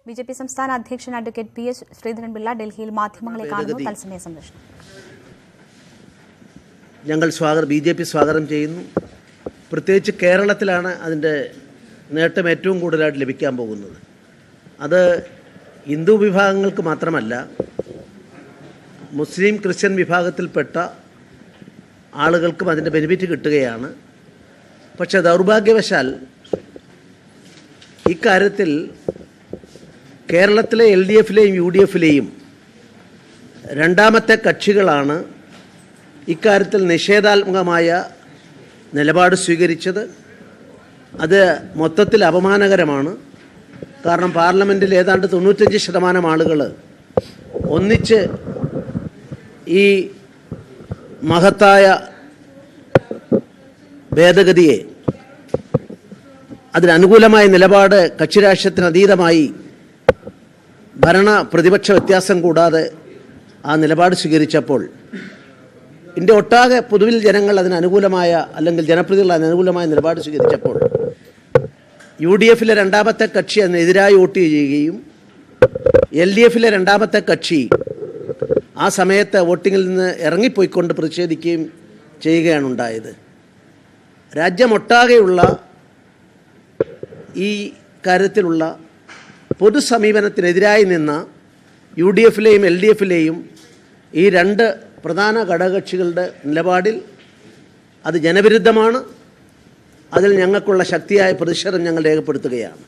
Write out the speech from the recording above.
BJP സംസ്ഥാന അധ്യക്ഷൻ advocate P S Sreedharan Pillai ഡൽഹിയിൽ മാധ്യമങ്ങളെ കാണുന്നു. തത്സമയ സംരക്ഷണം. ഞങ്ങൾ ബിജെപി സ്വാഗതം ചെയ്യുന്നു. പ്രത്യേകിച്ച് കേരളത്തിലാണ് അതിൻ്റെ നേട്ടം ഏറ്റവും കൂടുതലായിട്ട് ലഭിക്കാൻ പോകുന്നത്. അത് ഹിന്ദു വിഭാഗങ്ങൾക്ക് മാത്രമല്ല, മുസ്ലിം ക്രിസ്ത്യൻ വിഭാഗത്തിൽപ്പെട്ട ആളുകൾക്കും അതിൻ്റെ ബെനിഫിറ്റ് കിട്ടുകയാണ്. പക്ഷേ ദൗർഭാഗ്യവശാൽ ഇക്കാര്യത്തിൽ കേരളത്തിലെ LDFിലെയും UDFിലെയും രണ്ടാമത്തെ കക്ഷികളാണ് ഇക്കാര്യത്തിൽ നിഷേധാത്മകമായ നിലപാട് സ്വീകരിച്ചത്. അത് മൊത്തത്തിൽ അപമാനകരമാണ്. കാരണം പാർലമെൻറ്റിൽ ഏതാണ്ട് 95% ആളുകൾ ഒന്നിച്ച് ഈ മഹത്തായ ഭേദഗതിയെ, അതിനനുകൂലമായ നിലപാട് കക്ഷിരാഷ്ട്രത്തിന് അതീതമായി ഭരണ പ്രതിപക്ഷ വ്യത്യാസം കൂടാതെ ആ നിലപാട് സ്വീകരിച്ചപ്പോൾ ഇന്ത്യ ഒട്ടാകെ പൊതുവിൽ ജനങ്ങൾ അതിനനുകൂലമായ, അല്ലെങ്കിൽ ജനപ്രതിനിധികൾ അതിനനുകൂലമായ നിലപാട് സ്വീകരിച്ചപ്പോൾ UDFിലെ രണ്ടാമത്തെ കക്ഷി അതിനെതിരായി വോട്ട് ചെയ്യുകയും LDFിലെ രണ്ടാമത്തെ കക്ഷി ആ സമയത്ത് വോട്ടിങ്ങിൽ നിന്ന് ഇറങ്ങിപ്പോയിക്കൊണ്ട് പ്രതിഷേധിക്കുകയും ചെയ്യുകയാണ് ഉണ്ടായത്. രാജ്യമൊട്ടാകെയുള്ള ഈ കാര്യത്തിലുള്ള പൊതു സമീപനത്തിനെതിരായി നിന്ന UDFിലെയും LDFിലെയും ഈ രണ്ട് പ്രധാന ഘടകകക്ഷികളുടെ നിലപാടിൽ അത് ജനവിരുദ്ധമാണ്. അതിൽ ഞങ്ങൾക്കുള്ള ശക്തിയായ പ്രതിഷേധം ഞങ്ങൾ രേഖപ്പെടുത്തുകയാണ്.